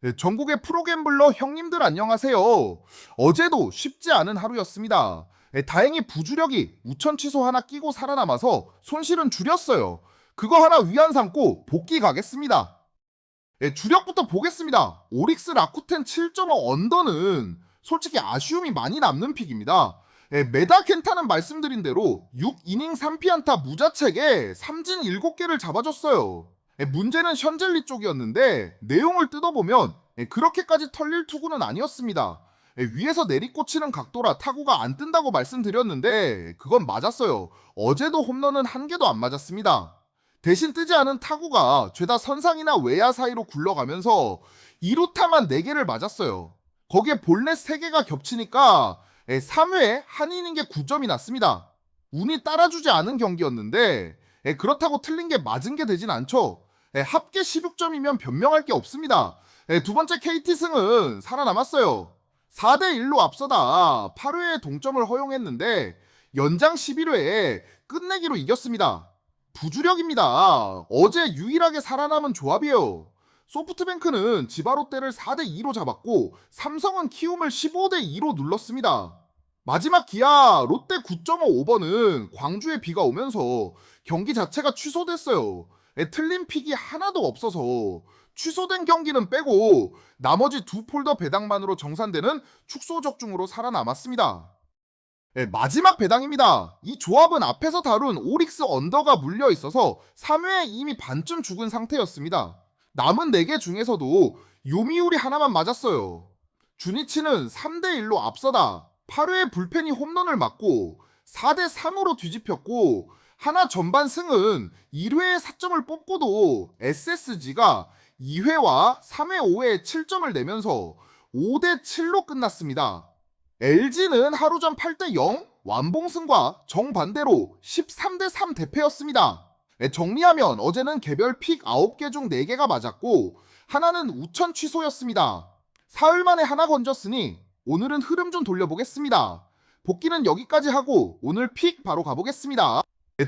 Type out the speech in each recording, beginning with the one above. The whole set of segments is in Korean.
네, 전국의 프로갬블러 형님들 안녕하세요. 어제도 쉽지 않은 하루였습니다. 다행히 부주력이 우천 취소 하나 끼고 살아남아서 손실은 줄였어요. 그거 하나 위안 삼고 복귀 가겠습니다. 주력부터 보겠습니다. 오릭스 라쿠텐 7.5 언더는 솔직히 아쉬움이 많이 남는 픽입니다. 메다 켄타는 말씀드린 대로 6이닝 3피안타 무자책에 삼진 7개를 잡아줬어요. 문제는 션젤리 쪽이었는데 내용을 뜯어보면 그렇게까지 털릴 투구는 아니었습니다. 위에서 내리꽂히는 각도라 타구가 안 뜬다고 말씀드렸는데 그건 맞았어요. 어제도 홈런은 한 개도 안 맞았습니다. 대신 뜨지 않은 타구가 죄다 선상이나 외야 사이로 굴러가면서 2루타만 4개를 맞았어요. 거기에 볼넷 3개가 겹치니까 3회에 한 이닝에 9점이 났습니다. 운이 따라주지 않은 경기였는데 그렇다고 틀린 게 맞은 게 되진 않죠. 합계 16점이면 변명할 게 없습니다. 두 번째 KT승은 살아남았어요. 4대1로 앞서다 8회에 동점을 허용했는데 연장 11회에 끝내기로 이겼습니다. 부주력입니다. 어제 유일하게 살아남은 조합이에요. 소프트뱅크는 지바롯데를 4대2로 잡았고 삼성은 키움을 15대2로 눌렀습니다. 마지막 기아 롯데 9.5 오버는 광주에 비가 오면서 경기 자체가 취소됐어요. 틀린 픽이 하나도 없어서 취소된 경기는 빼고 나머지 두 폴더 배당만으로 정산되는 축소 적중으로 살아남았습니다. 마지막 배당입니다. 이 조합은 앞에서 다룬 오릭스 언더가 물려 있어서 3회에 이미 반쯤 죽은 상태였습니다. 남은 4개 중에서도 요미우리 하나만 맞았어요. 주니치는 3대1로 앞서다 8회에 불펜이 홈런을 맞고 4대3으로 뒤집혔고 하나 전반 승은 1회에 4점을 뽑고도 SSG가 2회와 3회 5회에 7점을 내면서 5대7로 끝났습니다. LG는 하루 전 8대0 완봉승과 정반대로 13대3 대패였습니다. 정리하면 어제는 개별 픽 9개 중 4개가 맞았고 하나는 우천 취소였습니다. 사흘 만에 하나 건졌으니 오늘은 흐름 좀 돌려보겠습니다. 복귀는 여기까지 하고 오늘 픽 바로 가보겠습니다.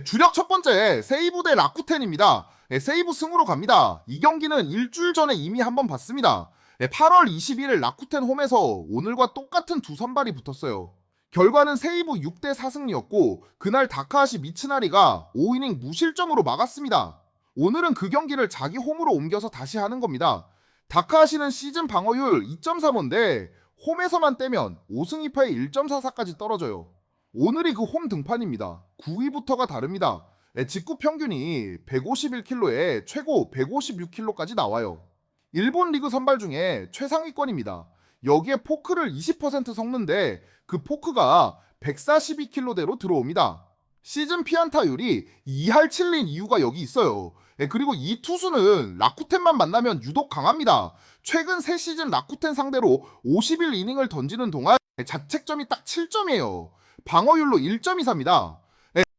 주력 첫 번째 세이브 대 라쿠텐입니다. 세이브 승으로 갑니다. 이 경기는 일주일 전에 이미 한번 봤습니다. 8월 21일 라쿠텐 홈에서 오늘과 똑같은 두 선발이 붙었어요. 결과는 세이브 6대 4승리였고 그날 다카하시 미츠나리가 5이닝 무실점으로 막았습니다. 오늘은 그 경기를 자기 홈으로 옮겨서 다시 하는 겁니다. 다카하시는 시즌 방어율 2.35인데 홈에서만 떼면 5승 2패에 1.44까지 떨어져요. 오늘이 그 홈 등판입니다. 9위부터가 다릅니다. 직구 평균이 151kg에 최고 156kg까지 나와요. 일본 리그 선발 중에 최상위권입니다. 여기에 포크를 20% 섞는데 그 포크가 142kg대로 들어옵니다. 시즌 피안타율이 2할 7린 이유가 여기 있어요. 그리고 이 투수는 라쿠텐만 만나면 유독 강합니다. 최근 3시즌 라쿠텐 상대로 51이닝을 던지는 동안 자책점이 딱 7점이에요. 방어율로 1.24입니다.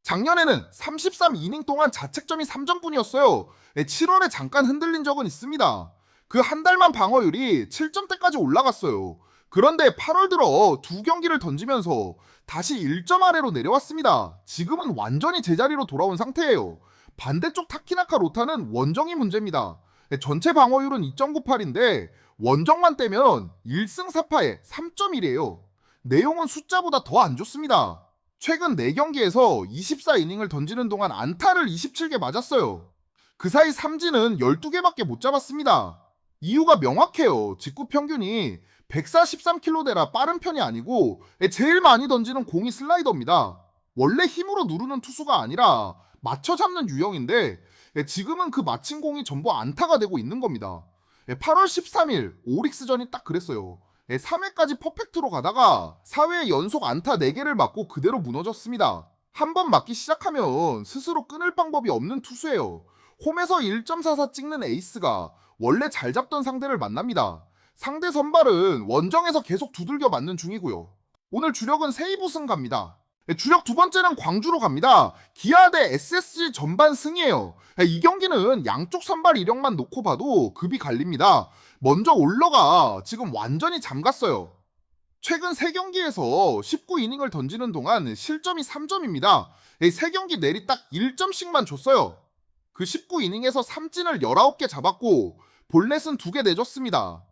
작년에는 33이닝 동안 자책점이 3점뿐이었어요. 7월에 잠깐 흔들린 적은 있습니다. 그 한 달만 방어율이 7점대까지 올라갔어요. 그런데 8월 들어 두 경기를 던지면서 다시 1점 아래로 내려왔습니다. 지금은 완전히 제자리로 돌아온 상태예요. 반대쪽 타키나카 로타는 원정이 문제입니다. 전체 방어율은 2.98인데 원정만 떼면 1승 4패에 3.1이에요. 내용은 숫자보다 더 안 좋습니다. 최근 4경기에서 24이닝을 던지는 동안 안타를 27개 맞았어요. 그 사이 삼진은 12개밖에 못 잡았습니다. 이유가 명확해요. 직구 평균이 143km대라 빠른 편이 아니고 제일 많이 던지는 공이 슬라이더입니다. 원래 힘으로 누르는 투수가 아니라 맞춰 잡는 유형인데 지금은 그 맞힌 공이 전부 안타가 되고 있는 겁니다. 8월 13일 오릭스전이 딱 그랬어요. 3회까지 퍼펙트로 가다가 4회 연속 안타 4개를 맞고 그대로 무너졌습니다. 한 번 맞기 시작하면 스스로 끊을 방법이 없는 투수예요. 홈에서 1.44 찍는 에이스가 원래 잘 잡던 상대를 만납니다. 상대 선발은 원정에서 계속 두들겨 맞는 중이고요. 오늘 주력은 세이브승 갑니다. 주력 두 번째는 광주로 갑니다. 기아 대 SSG 전반 승이에요. 이 경기는 양쪽 선발 이력만 놓고 봐도 급이 갈립니다. 먼저 올러가 지금 완전히 잠갔어요. 최근 3경기에서 19이닝을 던지는 동안 실점이 3점입니다. 3경기 내리 딱 1점씩만 줬어요. 그 19이닝에서 삼진을 19개 잡았고 볼넷은 2개 내줬습니다.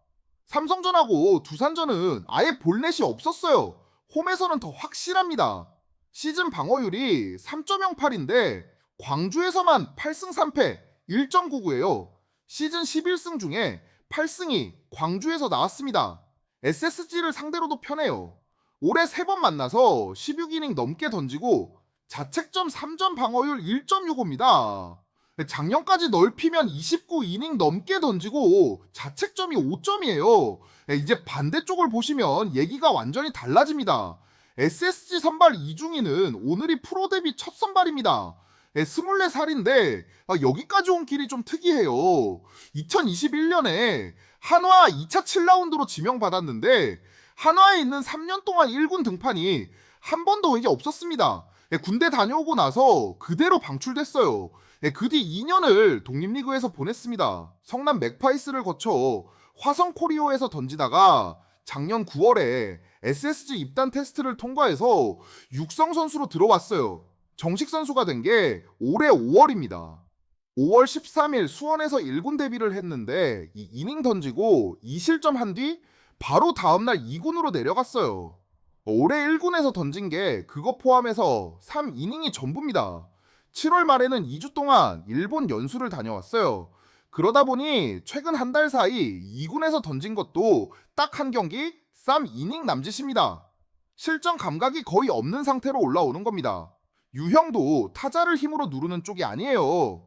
삼성전하고 두산전은 아예 볼넷이 없었어요. 홈에서는 더 확실합니다. 시즌 방어율이 3.08인데 광주에서만 8승 3패 1.99예요. 시즌 11승 중에 8승이 광주에서 나왔습니다. SSG를 상대로도 편해요. 올해 3번 만나서 16이닝 넘게 던지고 자책점 3점 방어율 1.65입니다. 작년까지 넓히면 29이닝 넘게 던지고 자책점이 5점이에요. 이제 반대쪽을 보시면 얘기가 완전히 달라집니다. SSG 선발 이중희는 오늘이 프로 데뷔 첫 선발입니다. 24살인데 여기까지 온 길이 좀 특이해요. 2021년에 한화 2차 7라운드로 지명받았는데 한화에 있는 3년 동안 1군 등판이 한 번도 이제 없었습니다. 군대 다녀오고 나서 그대로 방출됐어요. 그 뒤 2년을 독립리그에서 보냈습니다. 성남 맥파이스를 거쳐 화성 코리오에서 던지다가 작년 9월에 SSG 입단 테스트를 통과해서 육성 선수로 들어왔어요. 정식 선수가 된 게 올해 5월입니다. 5월 13일 수원에서 1군 데뷔를 했는데 이 이닝 던지고 2실점 한 뒤 바로 다음날 2군으로 내려갔어요. 올해 1군에서 던진 게 그거 포함해서 3이닝이 전부입니다. 7월 말에는 2주 동안 일본 연수를 다녀왔어요. 그러다 보니 최근 한 달 사이 2군에서 던진 것도 딱 한 경기 3이닝 남짓입니다. 실전 감각이 거의 없는 상태로 올라오는 겁니다. 유형도 타자를 힘으로 누르는 쪽이 아니에요.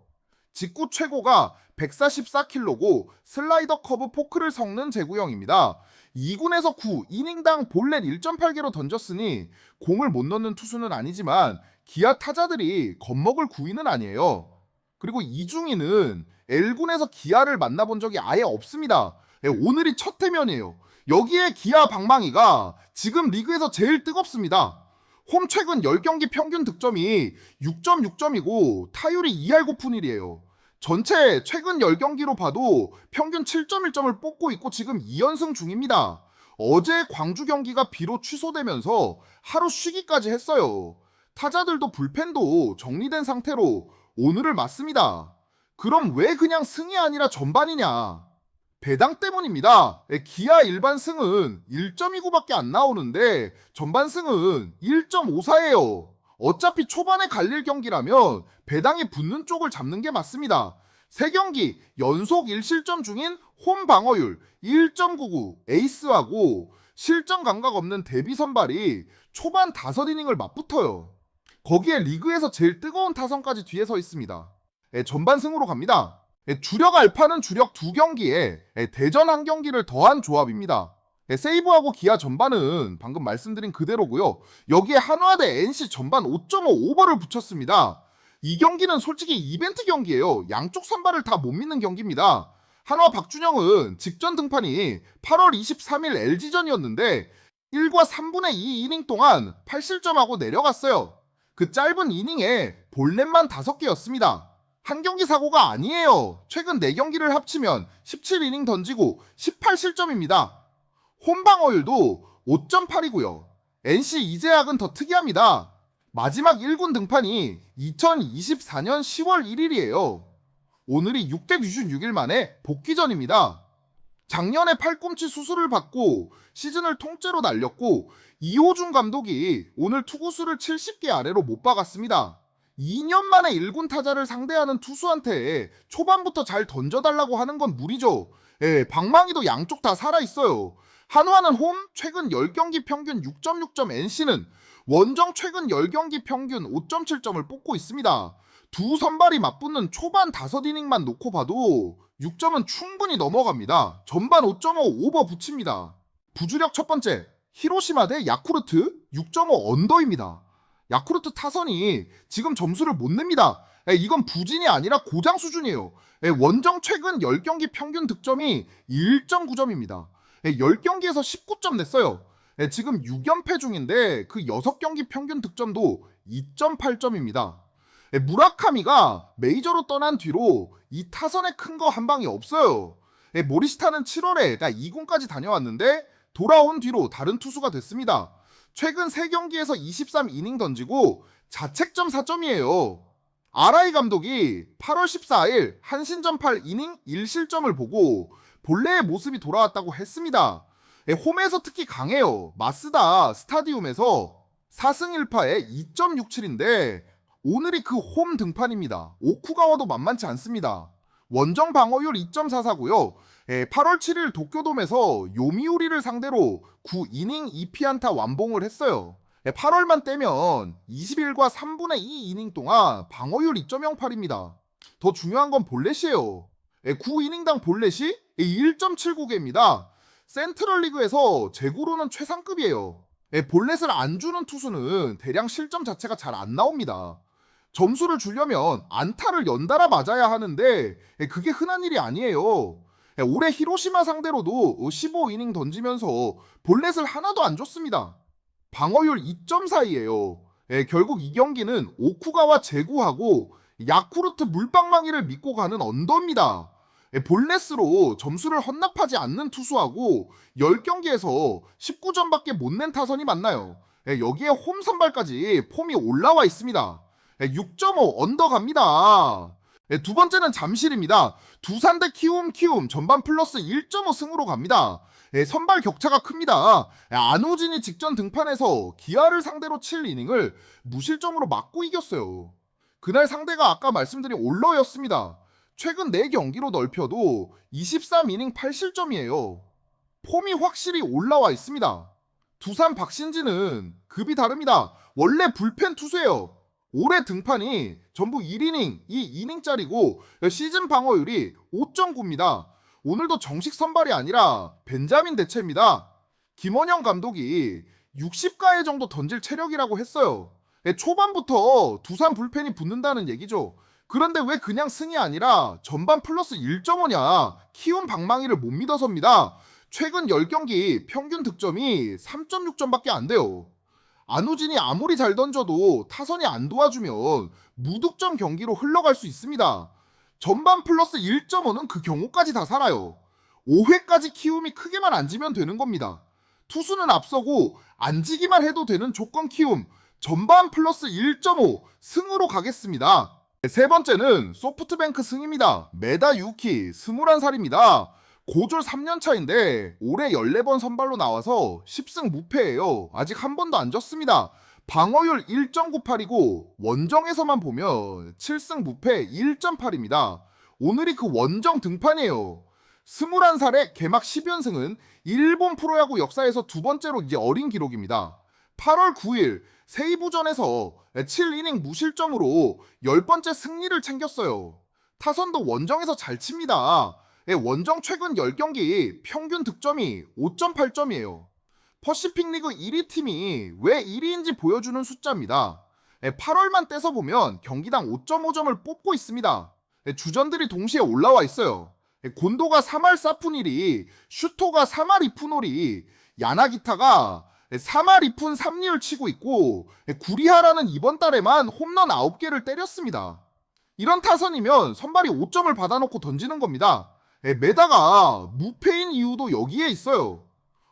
직구 최고가 144kg고 슬라이더 커브 포크를 섞는 제구형입니다. 2군에서 9이닝당 볼넷 1.8개로 던졌으니 공을 못 넣는 투수는 아니지만 기아 타자들이 겁먹을 구위는 아니에요. 그리고 이중희는 L군에서 기아를 만나본 적이 아예 없습니다. 오늘이 첫 해면이에요. 여기에 기아 방망이가 지금 리그에서 제일 뜨겁습니다. 홈 최근 10경기 평균 득점이 6.6점이고 타율이 2할 9푼1이에요. 전체 최근 10경기로 봐도 평균 7.1점을 뽑고 있고 지금 2연승 중입니다. 어제 광주 경기가 비로 취소되면서 하루 쉬기까지 했어요. 타자들도 불펜도 정리된 상태로 오늘을 맞습니다. 그럼 왜 그냥 승이 아니라 전반이냐? 배당 때문입니다. 기아 일반 승은 1.29밖에 안 나오는데 전반 승은 1.54예요. 어차피 초반에 갈릴 경기라면 배당이 붙는 쪽을 잡는 게 맞습니다. 3경기 연속 1실점 중인 홈 방어율 1.99 에이스하고 실점 감각 없는 데뷔 선발이 초반 5이닝을 맞붙어요. 거기에 리그에서 제일 뜨거운 타선까지 뒤에 서 있습니다. 전반 승으로 갑니다. 주력 알파는 주력 2경기에 대전 1경기를 더한 조합입니다. 세이브하고 기아 전반은 방금 말씀드린 그대로고요. 여기에 한화 대 NC 전반 5.5 오버를 붙였습니다. 이 경기는 솔직히 이벤트 경기예요. 양쪽 선발을 다 못 믿는 경기입니다. 한화 박준영은 직전 등판이 8월 23일 LG전이었는데 1과 3분의 2 이닝 동안 8실점하고 내려갔어요. 그 짧은 이닝에 볼넷만 5개였습니다. 한 경기 사고가 아니에요. 최근 4경기를 합치면 17이닝 던지고 18실점입니다. 홈 방어율도 5.8이고요. NC 이재학은 더 특이합니다. 마지막 1군 등판이 2024년 10월 1일이에요. 오늘이 6대 96일 만에 복귀전입니다. 작년에 팔꿈치 수술을 받고 시즌을 통째로 날렸고 이호준 감독이 오늘 투구수를 70개 아래로 못 박았습니다. 2년 만에 1군 타자를 상대하는 투수한테 초반부터 잘 던져달라고 하는 건 무리죠. 방망이도 양쪽 다 살아있어요. 한화는 홈 최근 10경기 평균 6.6점, NC는 원정 최근 10경기 평균 5.7점을 뽑고 있습니다. 두 선발이 맞붙는 초반 5이닝만 놓고 봐도 6점은 충분히 넘어갑니다. 전반 5.5 오버 붙입니다. 부주력 첫 번째, 히로시마 대 야쿠르트 6.5 언더입니다. 야쿠르트 타선이 지금 점수를 못 냅니다. 이건 부진이 아니라 고장 수준이에요. 원정 최근 10경기 평균 득점이 1.9점입니다. 10경기에서 19점 냈어요. 지금 6연패 중인데 그 6경기 평균 득점도 2.8점입니다. 무라카미가 메이저로 떠난 뒤로 이 타선에 큰 거 한 방이 없어요. 모리시타는 7월에 2군까지 다녀왔는데 돌아온 뒤로 다른 투수가 됐습니다. 최근 3경기에서 23이닝 던지고 자책점 4점이에요. 아라이 감독이 8월 14일 한신전 8이닝 1실점을 보고 본래의 모습이 돌아왔다고 했습니다. 홈에서 특히 강해요. 마쓰다 스타디움에서 4승 1패에 2.67인데 오늘이 그 홈 등판입니다. 오쿠가와도 만만치 않습니다. 원정 방어율 2.44고요. 8월 7일 도쿄돔에서 요미우리를 상대로 9이닝 2피안타 완봉을 했어요. 8월만 떼면 20일과 3분의 2 이닝 동안 방어율 2.08입니다. 더 중요한 건 볼넷이에요. 9이닝당 볼넷이 1.79개입니다. 센트럴 리그에서 제구로는 최상급이에요. 볼넷을 안 주는 투수는 대량 실점 자체가 잘 안 나옵니다. 점수를 주려면 안타를 연달아 맞아야 하는데 그게 흔한 일이 아니에요. 올해 히로시마 상대로도 15이닝 던지면서 볼넷을 하나도 안 줬습니다. 방어율 2.42예요. 결국 이 경기는 오쿠가와 제구하고 야쿠르트 물방망이를 믿고 가는 언더입니다. 볼넷으로 점수를 헌납하지 않는 투수하고 10경기에서 19점밖에 못 낸 타선이 많나요? 여기에 홈 선발까지 폼이 올라와 있습니다. 6.5 언더 갑니다. 두 번째는 잠실입니다. 두산 대 키움 전반 플러스 1.5 승으로 갑니다. 선발 격차가 큽니다. 안우진이 직전 등판에서 기아를 상대로 7이닝을 무실점으로 막고 이겼어요. 그날 상대가 아까 말씀드린 올러였습니다. 최근 4경기로 넓혀도 23이닝 8실점이에요. 폼이 확실히 올라와 있습니다. 두산 박신지는 급이 다릅니다. 원래 불펜 투수예요. 올해 등판이 전부 1이닝, 2이닝짜리고 시즌 방어율이 5.9입니다. 오늘도 정식 선발이 아니라 벤자민 대체입니다. 김원영 감독이 60가에 정도 던질 체력이라고 했어요. 초반부터 두산 불펜이 붙는다는 얘기죠. 그런데 왜 그냥 승이 아니라 전반 플러스 1.5냐? 키움 방망이를 못 믿어서입니다. 최근 10경기 평균 득점이 3.6점밖에 안 돼요. 안우진이 아무리 잘 던져도 타선이 안 도와주면 무득점 경기로 흘러갈 수 있습니다. 전반 플러스 1.5는 그 경우까지 다 살아요. 5회까지 키움이 크게만 안 지면 되는 겁니다. 투수는 앞서고 안 지기만 해도 되는 조건 키움. 전반 플러스 1.5 승으로 가겠습니다. 세 번째는 소프트뱅크 승입니다. 메다 유키 21살입니다. 고졸 3년 차인데 올해 14번 선발로 나와서 10승 무패예요. 아직 한 번도 안 졌습니다. 방어율 1.98이고 원정에서만 보면 7승 무패 1.8입니다. 오늘이 그 원정 등판이에요. 21살의 개막 10연승은 일본 프로야구 역사에서 두 번째로 이제 어린 기록입니다. 8월 9일 세이부전에서 7이닝 무실점으로 10번째 승리를 챙겼어요. 타선도 원정에서 잘 칩니다. 원정 최근 10경기 평균 득점이 5.8점이에요. 퍼시픽 리그 1위 팀이 왜 1위인지 보여주는 숫자입니다. 8월만 떼서 보면 경기당 5.5점을 뽑고 있습니다. 주전들이 동시에 올라와 있어요. 곤도가 3할 4푼 1리, 슈토가 3할 2푼 5리, 야나기타가 3할 2푼 3리를 치고 있고 구리하라는 이번 달에만 홈런 9개를 때렸습니다. 이런 타선이면 선발이 5점을 받아놓고 던지는 겁니다. 메다가 무패인 이유도 여기에 있어요.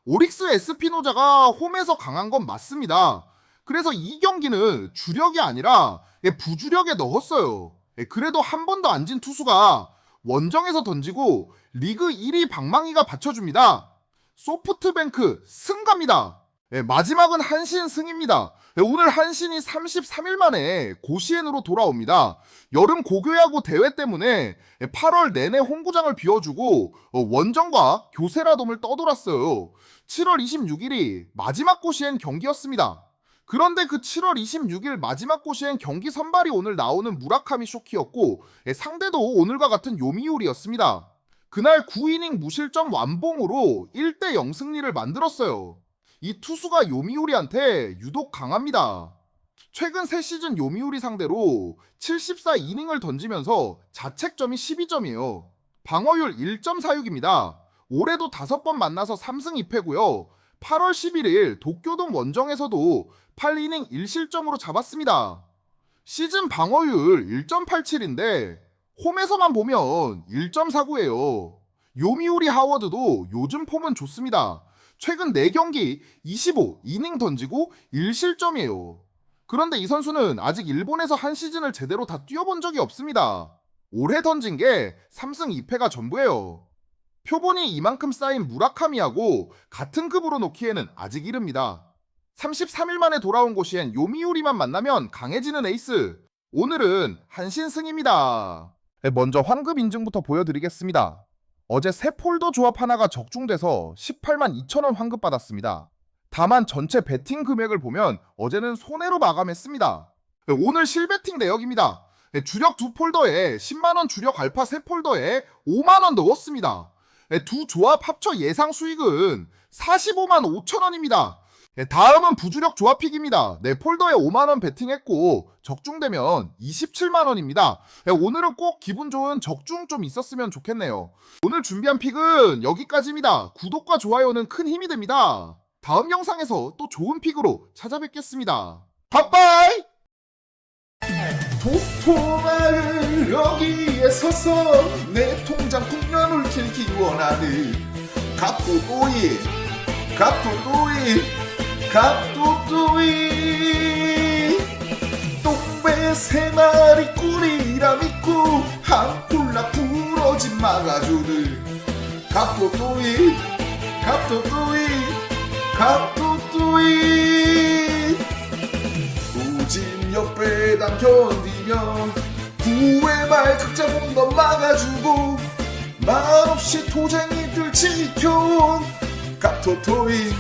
오릭스 에스피노자가 홈에서 강한 건 맞습니다. 그래서 이 경기는 주력이 아니라 부주력에 넣었어요. 그래도 한 번도 안 진 투수가 원정에서 던지고 리그 1위 방망이가 받쳐줍니다. 소프트뱅크 승갑니다. 마지막은 한신 승입니다. 오늘 한신이 33일 만에 고시엔으로 돌아옵니다. 여름 고교야구 대회 때문에 8월 내내 홈구장을 비워주고 원정과 교세라돔을 떠돌았어요. 7월 26일이 마지막 고시엔 경기였습니다. 그런데 그 7월 26일 마지막 고시엔 경기 선발이 오늘 나오는 무라카미 쇼키였고 상대도 오늘과 같은 요미우리였습니다. 그날 9이닝 무실점 완봉으로 1대0 승리를 만들었어요. 이 투수가 요미우리한테 유독 강합니다. 최근 3시즌 요미우리 상대로 74이닝을 던지면서 자책점이 12점이에요. 방어율 1.46입니다. 올해도 5번 만나서 3승 2패고요. 8월 11일 도쿄돔 원정에서도 8이닝 1실점으로 잡았습니다. 시즌 방어율 1.87인데 홈에서만 보면 1.49예요. 요미우리 하워드도 요즘 폼은 좋습니다. 최근 4경기 25이닝 던지고 1실점이에요. 그런데 이 선수는 아직 일본에서 한 시즌을 제대로 다 뛰어본 적이 없습니다. 올해 던진 게 3승 2패가 전부예요. 표본이 이만큼 쌓인 무라카미하고 같은 급으로 놓기에는 아직 이릅니다. 33일 만에 돌아온 고시엔 요미우리만 만나면 강해지는 에이스. 오늘은 한신승입니다. 먼저 환급 인증부터 보여드리겠습니다. 어제 새 폴더 조합 하나가 적중돼서 18만 2천원 환급 받았습니다. 다만 전체 베팅 금액을 보면 어제는 손해로 마감했습니다. 오늘 실베팅 내역입니다. 주력 두 폴더에 10만원 주력 알파 세 폴더에 5만원 넣었습니다. 두 조합 합쳐 예상 수익은 45만 5천원입니다. 다음은 부주력 조합픽입니다. 네 폴더에 5만원 베팅했고 적중되면 27만원입니다. 오늘은 꼭 기분 좋은 적중 좀 있었으면 좋겠네요. 오늘 준비한 픽은 여기까지입니다. 구독과 좋아요는 큰 힘이 됩니다. 다음 영상에서 또 좋은 픽으로 찾아뵙겠습니다. 바이바이! 도토마을 여기에 서서 내 통장 국면을 길기 원하는 갑도도이 똥배 세 마리 꿀이라 믿고 한 콜라 부러진 막아주는 갑도도이 우진 옆배당 견디며 구회 말 극장 홈런 막아주고 말없이 도쟁이들 지켜온 갑토토이